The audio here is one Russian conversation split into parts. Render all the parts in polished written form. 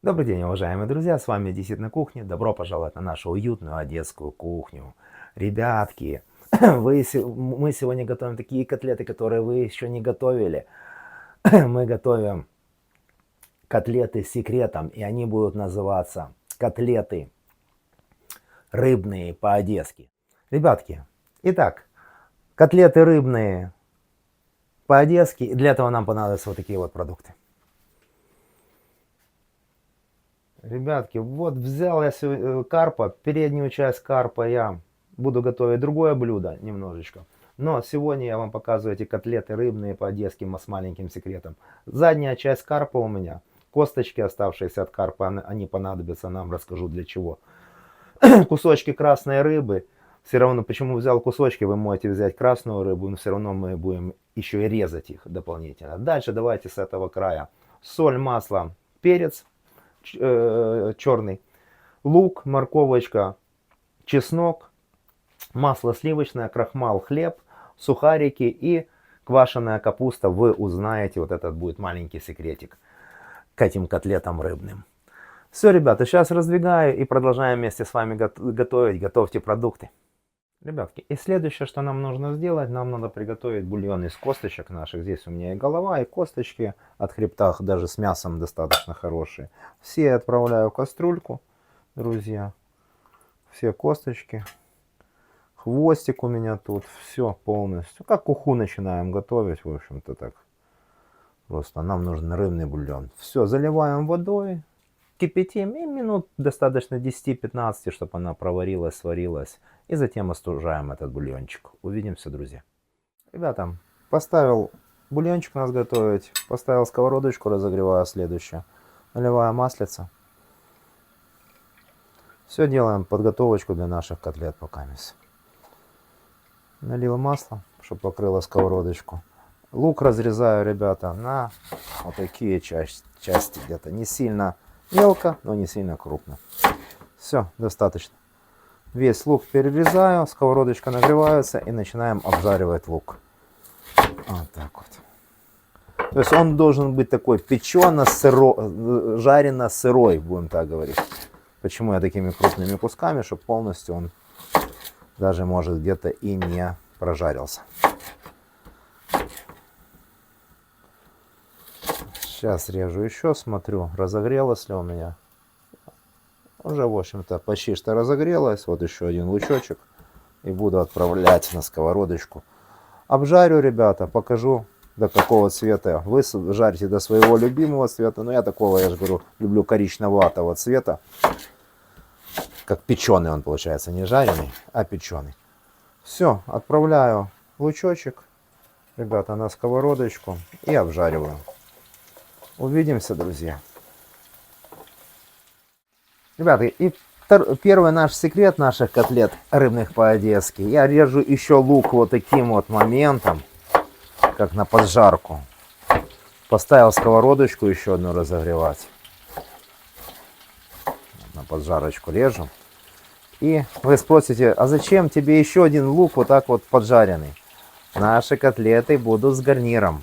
Добрый день, уважаемые друзья, с вами Одессит на кухне. Добро пожаловать на нашу уютную одесскую кухню. Ребятки, мы сегодня готовим такие котлеты, которые вы еще не готовили. Мы готовим котлеты с секретом, и они будут называться котлеты рыбные по-одесски. Ребятки, итак, котлеты рыбные по-одесски. И для этого нам понадобятся вот такие вот продукты. Ребятки, вот взял я карпа, переднюю часть карпа я буду готовить другое блюдо немножечко. Но сегодня я вам показываю эти котлеты рыбные по одесским с маленьким секретом. Задняя часть карпа у меня, косточки оставшиеся от карпа, они понадобятся нам, расскажу для чего. Кусочки красной рыбы, все равно, почему взял кусочки, вы можете взять красную рыбу, но все равно мы будем еще и резать их дополнительно. Дальше давайте с этого края. Соль, масло, перец черный, лук, морковочка, чеснок, масло сливочное, крахмал, хлеб, сухарики и квашеная капуста. Вы узнаете, вот этот будет маленький секретик к этим котлетам рыбным. Все, ребята, сейчас раздвигаю и продолжаем вместе с вами готовить. Готовьте продукты. Ребятки, и следующее, что нам нужно сделать, нам надо приготовить бульон из косточек наших. Здесь у меня и голова, и косточки от хребта, даже с мясом достаточно хорошие. Все я отправляю в кастрюльку, друзья. Все косточки. Хвостик у меня тут, все полностью. Как уху начинаем готовить, в общем-то так. Просто нам нужен рыбный бульон. Все, заливаем водой. Кипятим и минут достаточно 10-15, чтобы она проварилась, сварилась. И затем остужаем этот бульончик. Увидимся, друзья. Ребята, поставил бульончик у нас готовить. Поставил сковородочку, разогреваю следующее. Наливаю маслица. Все делаем подготовочку для наших котлет пока. Налил масло, чтобы покрыло сковородочку. Лук разрезаю, ребята, на вот такие части где-то. Не сильно мелко, но не сильно крупно. Все, достаточно. Весь лук перерезаю, сковородочка нагревается и начинаем обжаривать лук. Вот так вот. То есть он должен быть такой печено-сырой, жарено-сырой, будем так говорить. Почему я такими крупными кусками, чтобы полностью он даже может где-то и не прожарился. Сейчас режу еще, смотрю, разогрелось ли у меня. Уже, в общем-то, почти что разогрелось. Вот еще один лучочек. И буду отправлять на сковородочку. Обжарю, ребята, покажу, до какого цвета. Вы жарите до своего любимого цвета. Но я такого, я же говорю, люблю коричневатого цвета. Как печеный он получается. Не жареный, а печеный. Все, отправляю лучочек, ребята, на сковородочку. И обжариваю. Увидимся, друзья. Ребята, и первый наш секрет наших котлет рыбных по-одесски. Я режу еще лук вот таким вот моментом, как на поджарку. Поставил сковородочку еще одну разогревать. На поджарочку режу. И вы спросите, а зачем тебе еще один лук вот так вот поджаренный? Наши котлеты будут с гарниром.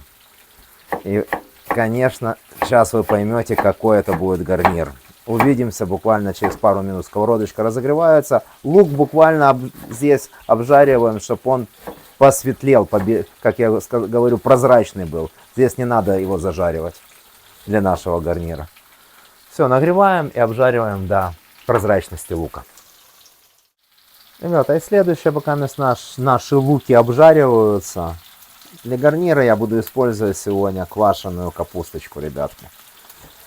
И, конечно, сейчас вы поймете, какой это будет гарнир. Увидимся буквально через пару минут. Сковородочка разогревается. Лук буквально здесь обжариваем, чтобы он посветлел, как я говорю, прозрачный был. Здесь не надо его зажаривать для нашего гарнира. Все, нагреваем и обжариваем до прозрачности лука. Ребята, и следующее, пока наши луки обжариваются, для гарнира я буду использовать сегодня квашеную капусточку, ребятки.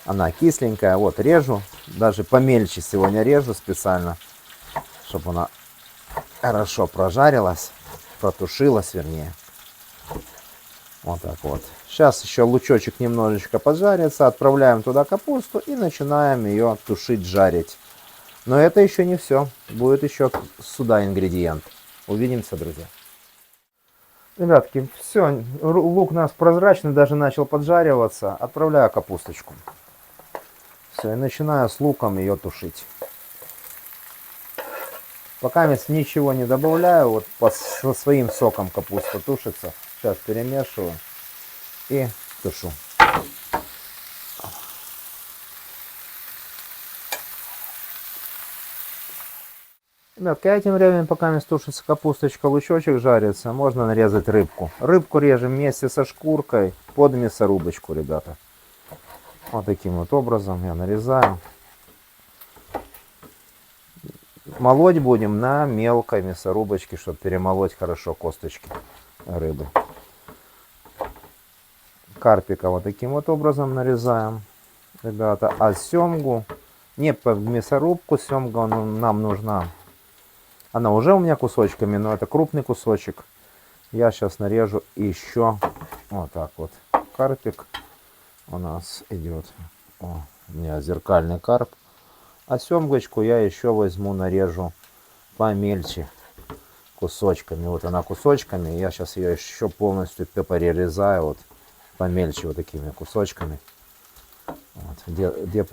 Она кисленькая, вот режу, даже помельче сегодня режу специально, чтобы она хорошо прожарилась, протушилась вернее. Вот так вот. Сейчас еще лучочек немножечко поджарится, отправляем туда капусту и начинаем ее тушить, жарить. Но это еще не все. Будет еще сюда ингредиент. Увидимся, друзья. Ребятки, все. Лук у нас прозрачный, даже начал поджариваться. Отправляю капусточку. Все, и начинаю с луком ее тушить. Пока ничего не добавляю. Вот со своим соком капуста тушится. Сейчас перемешиваю и тушу. Ребятки, а этим временем, пока не тушится капусточка, лучочек жарится, можно нарезать рыбку. Рыбку режем вместе со шкуркой под мясорубочку, ребята. Вот таким вот образом я нарезаю. Молоть будем на мелкой мясорубочке, чтобы перемолоть хорошо косточки рыбы. Карпика вот таким вот образом нарезаем, ребята. А семгу не под мясорубку, семга нам нужна. Она уже у меня кусочками, но это крупный кусочек. Я сейчас нарежу еще вот так вот. Карпик у нас идет. О, у меня зеркальный карп. А семгочку я еще возьму, нарежу помельче кусочками. Вот она кусочками. Я сейчас ее еще полностью перерезаю вот помельче вот такими кусочками. Вот. Где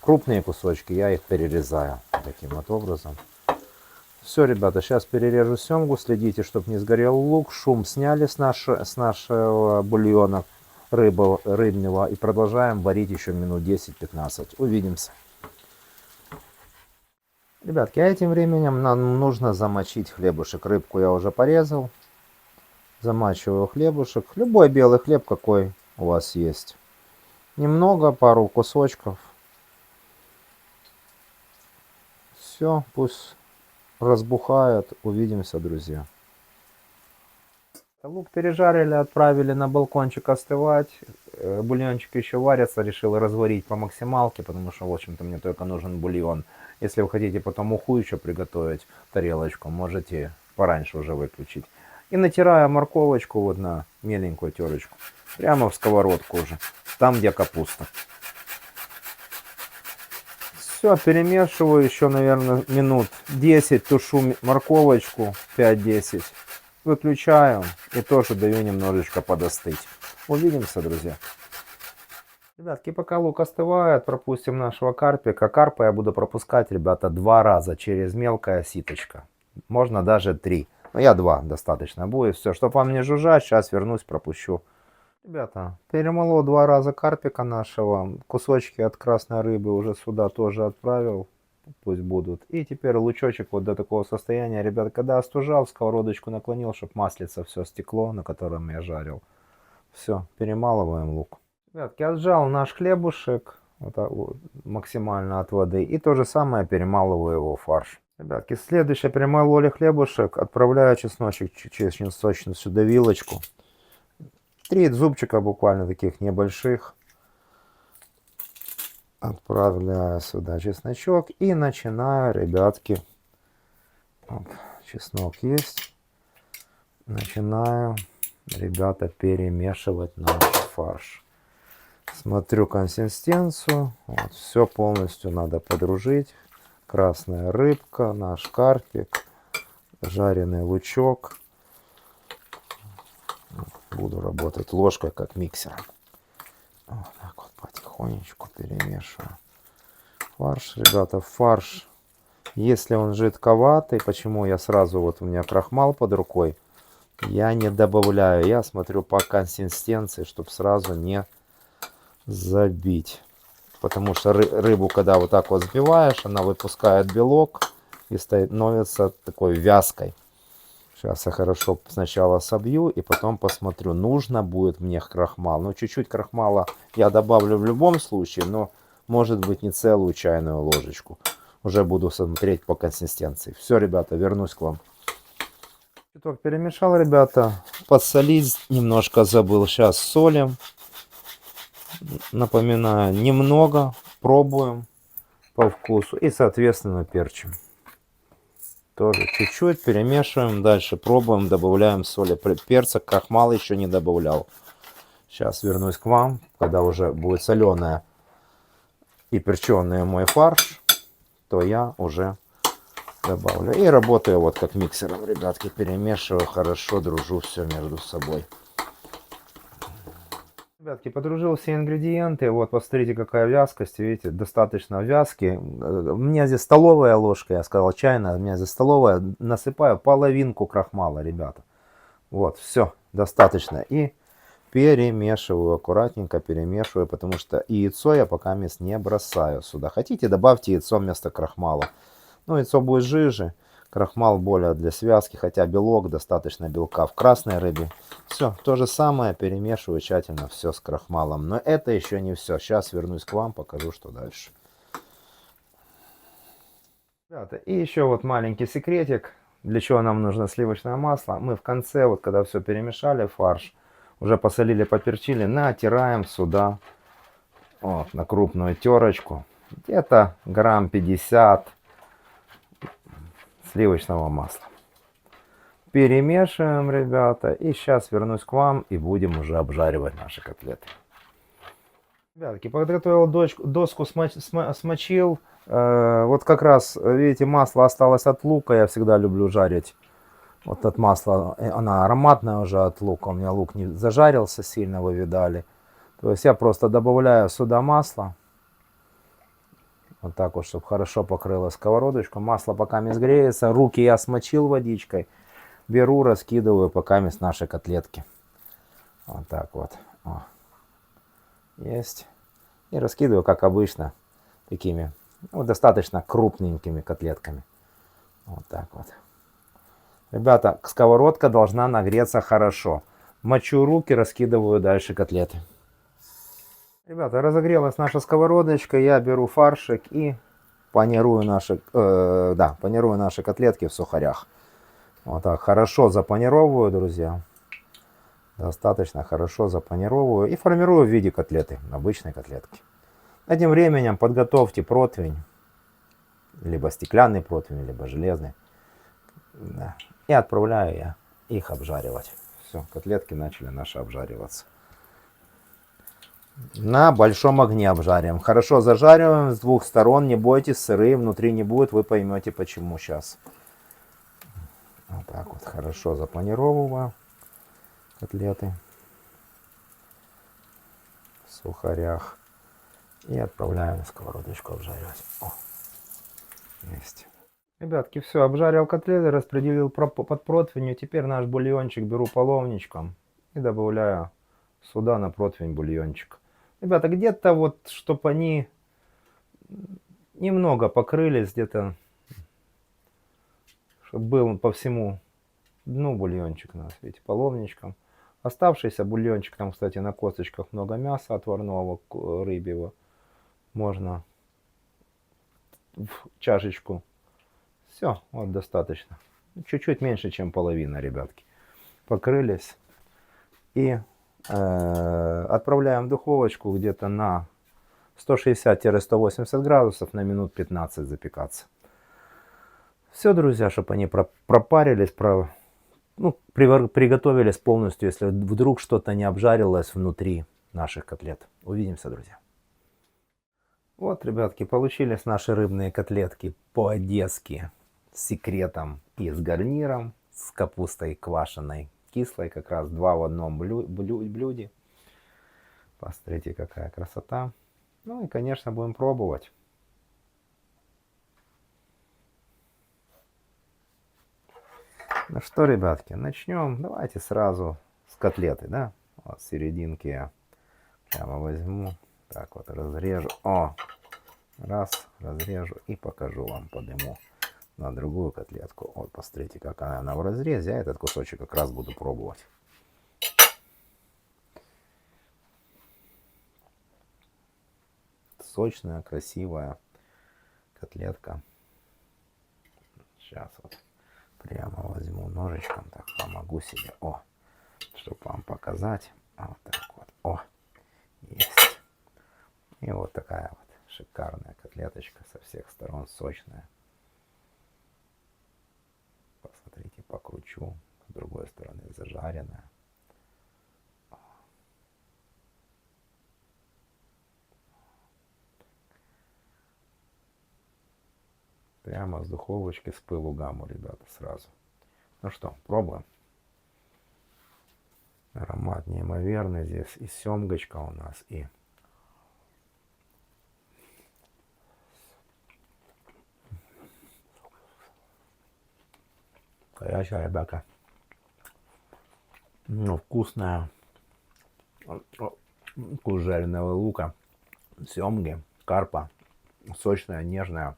крупные кусочки, я их перерезаю таким вот образом. Все, ребята, сейчас перережу семгу. Следите, чтобы не сгорел лук. Шум сняли с нашего бульона рыбного. И продолжаем варить еще минут 10-15. Увидимся. Ребятки, а этим временем нам нужно замочить хлебушек. Рыбку я уже порезал. Замачиваю хлебушек. Любой белый хлеб, какой у вас есть. Немного, пару кусочков. Все, пусть разбухает. Увидимся, друзья. Лук пережарили, отправили на балкончик остывать. Бульончик еще варится. Решил разварить по максималке, потому что, в общем-то, мне только нужен бульон. Если вы хотите потом уху еще приготовить, тарелочку, можете пораньше уже выключить. И натираю морковочку вот на меленькую терочку. Прямо в сковородку уже. Там, где капуста. Все, перемешиваю еще, наверное, минут 10. Тушу морковочку 5-10. Выключаю и тоже даю немножечко подостыть. Увидимся, друзья. Ребятки, пока лук остывает, пропустим нашего карпика. Карпа я буду пропускать, ребята, 2 раза через мелкое ситочко. Можно даже 3. Но я 2 достаточно будет. Все, чтобы вам не жужжать, сейчас вернусь, пропущу. Ребята, перемолол 2 раза карпика нашего. Кусочки от красной рыбы уже сюда тоже отправил. Пусть будут. И теперь лучочек вот до такого состояния, ребята, когда остужал, сковородочку наклонил, чтобы маслица все стекло, на котором я жарил. Все, перемалываем лук. Ребятки, отжал наш хлебушек вот так вот, максимально от воды. И то же самое перемалываю его в фарш. Ребятки, следующее, перемололи хлебушек, отправляю чесночек через чесночную сюда вилочку. 3 зубчика буквально таких небольших. Отправляю сюда чесночок и начинаю, ребятки, оп, чеснок есть, начинаю, ребята, перемешивать наш фарш. Смотрю консистенцию, вот, все полностью надо подружить. Красная рыбка, наш карпик, жареный лучок. Буду работать ложкой как миксером. Вот так вот потихонечку перемешиваю. Фарш, ребята, фарш. Если он жидковатый, почему я сразу, вот у меня крахмал под рукой, я не добавляю. Я смотрю по консистенции, чтобы сразу не забить. Потому что рыбу, когда вот так вот взбиваешь, она выпускает белок и становится такой вязкой. Сейчас я хорошо сначала собью и потом посмотрю, нужно будет мне крахмал. Ну, чуть-чуть крахмала я добавлю в любом случае, но может быть не целую чайную ложечку. Уже буду смотреть по консистенции. Все, ребята, вернусь к вам. Чуток перемешал, ребята. Подсолить немножко забыл. Сейчас солим. Напоминаю, немного. Пробуем по вкусу. И, соответственно, перчим. Тоже чуть-чуть перемешиваем. Дальше пробуем, добавляем соли. Перца, крахмал еще не добавлял. Сейчас вернусь к вам, когда уже будет соленая и перченый мой фарш, то я уже добавлю. И работаю вот как миксером, ребятки. Перемешиваю хорошо, дружу все между собой. Ребятки, подружил все ингредиенты. Вот, посмотрите, какая вязкость. Видите, достаточно вязки. У меня здесь столовая ложка, я сказал чайная. У меня здесь столовая. Насыпаю половинку крахмала, ребята. Вот, все, достаточно. И перемешиваю, аккуратненько перемешиваю, потому что яйцо я пока не бросаю сюда. Хотите, добавьте яйцо вместо крахмала. Ну, яйцо будет жиже. Крахмал более для связки, хотя белок, достаточно белка в красной рыбе. Все, то же самое, перемешиваю тщательно все с крахмалом. Но это еще не все. Сейчас вернусь к вам, покажу, что дальше. Ребята, и еще вот маленький секретик, для чего нам нужно сливочное масло. Мы в конце, вот когда все перемешали, фарш, уже посолили, поперчили, натираем сюда, вот, на крупную терочку, где-то грамм 50 сливочного масла. Перемешиваем, ребята, и сейчас вернусь к вам и будем уже обжаривать наши котлеты. Ребятки, подготовил доску, смочил. Вот как раз, видите, масло осталось от лука. Я всегда люблю жарить. Вот от масла, она ароматная уже от лука. У меня лук не зажарился сильно, вы видали. То есть я просто добавляю сюда масло. Вот так вот, чтобы хорошо покрыло сковородочку. Масло пока не сгреется. Руки я смочил водичкой. Беру, раскидываю пока наши котлетки. Вот так вот. О. Есть. И раскидываю, как обычно, такими, ну, достаточно крупненькими котлетками. Вот так вот. Ребята, сковородка должна нагреться хорошо. Мочу руки, раскидываю дальше котлеты. Ребята, разогрелась наша сковородочка. Я беру фаршик и панирую наши котлетки в сухарях. Вот так, хорошо запанировываю, друзья. Достаточно хорошо запанировываю и формирую в виде котлеты, обычной котлетки. Этим временем подготовьте противень, либо стеклянный противень, либо железный. Да. И отправляю я их обжаривать. Все, котлетки начали наши обжариваться. На большом огне обжариваем. Хорошо зажариваем с двух сторон. Не бойтесь, сырые внутри не будет. Вы поймете почему сейчас. Вот так вот хорошо запанировываю котлеты в сухарях. И отправляю на сковородочку обжаривать. О, есть. Ребятки, все, обжарил котлеты, распределил под противню. Теперь наш бульончик беру половничком и добавляю сюда на противень бульончик. Ребята, где-то вот, чтобы они немного покрылись, где-то, чтобы был по всему дну бульончик у нас, видите, половничком. Оставшийся бульончик, там, кстати, на косточках много мяса отварного рыбьего. Можно в чашечку. Все, вот достаточно. Чуть-чуть меньше, чем половина, ребятки. Покрылись. И отправляем в духовочку где-то на 160-180 градусов на минут 15 запекаться. Все, друзья, чтобы они пропарились, приготовились полностью, если вдруг что-то не обжарилось внутри наших котлет. Увидимся, друзья. Вот, ребятки, получились наши рыбные котлетки по-одесски с секретом и с гарниром, с капустой квашеной, кислой, как раз два в одном блюде. Посмотрите, какая красота. Ну и, конечно, будем пробовать. Ну что, ребятки, начнем. Давайте сразу с котлеты, да? Вот серединки я прямо возьму. Так вот разрежу. О! Раз, разрежу и покажу вам, подниму на другую котлетку. Вот, посмотрите, как она в разрезе. Я этот кусочек как раз буду пробовать. Сочная, красивая котлетка. Сейчас вот прямо возьму ножичком, так помогу себе. О, чтобы вам показать. Вот так вот. О, есть. И вот такая вот шикарная котлеточка, со всех сторон сочная. Посмотрите, покручу. С другой стороны зажаренная. Прямо с духовочки, с пылу гамму, ребята, сразу. Ну что, пробуем. Аромат неимоверный здесь. И семгочка у нас, и горячая, ребята. Ну, вкусная. Вкус жареного лука, семги, карпа. Сочная, нежная.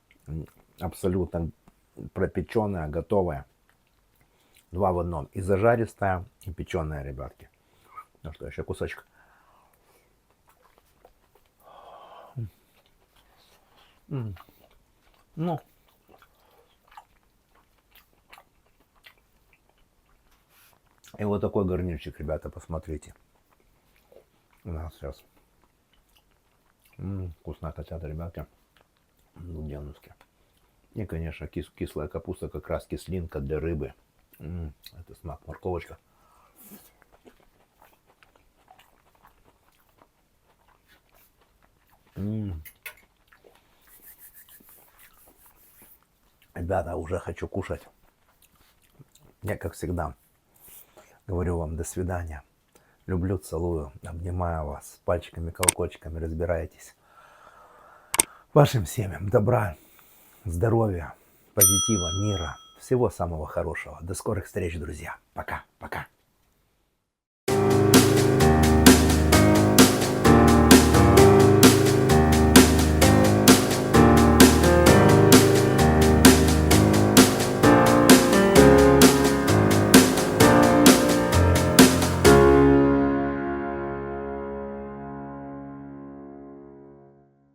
Абсолютно пропеченная, готовая. Два в одном. И зажаристая, и печеная, ребятки. Ну что, еще кусочек. Ну. И вот такой гарнирчик, ребята, посмотрите. У нас сейчас. Вкусно котята, ребятки. Луденовские. И, конечно, кислая капуста, как раз кислинка для рыбы. Это смак, морковочка. Ребята, уже хочу кушать. Я, как всегда, говорю вам до свидания. Люблю, целую, обнимаю вас. Пальчиками, колокольчиками разбирайтесь. Вашим семьям добра, здоровья, позитива, мира. Всего самого хорошего. До скорых встреч, друзья. Пока, пока.